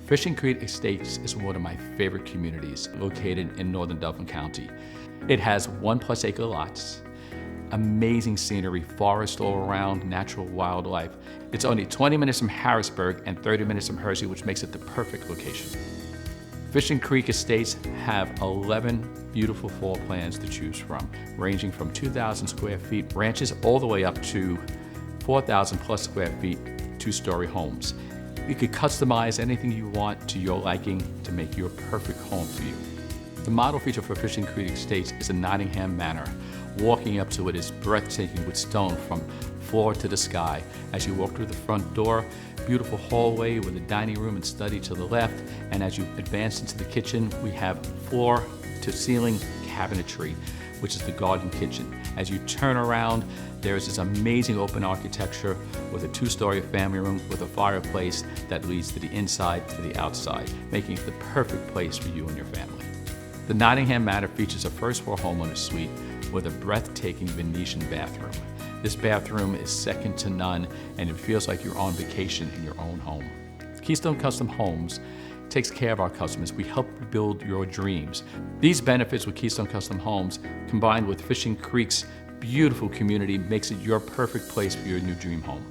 Fishing Creek Estates is one of my favorite communities located in northern Dauphin County. It has 1+ acre lots, amazing scenery, forest all around, natural wildlife. It's only 20 minutes from Harrisburg and 30 minutes from Hershey, which makes it the perfect location. Fishing Creek Estates have 11 beautiful floor plans to choose from, ranging from 2,000 square feet ranches all the way up to 4,000 plus square feet, 2-story homes. You could customize anything you want to your liking to make your perfect home for you. The model feature for Fishing Creek Estates is a Nottingham Manor. Walking up to it is breathtaking with stone from floor to the sky. As you walk through the front door, beautiful hallway with a dining room and study to the left, and as you advance into the kitchen, we have floor to ceiling cabinetry, which is the garden kitchen. As you turn around, there's this amazing open architecture with a 2-story family room with a fireplace that leads to the inside to the outside, making it the perfect place for you and your family. The Nottingham Manor features a first-floor homeowner suite with a breathtaking Venetian bathroom. This bathroom is second to none, and it feels like you're on vacation in your own home. Keystone Custom Homes takes care of our customers. We help build your dreams. These benefits with Keystone Custom Homes, combined with Fishing Creek's beautiful community, makes it your perfect place for your new dream home.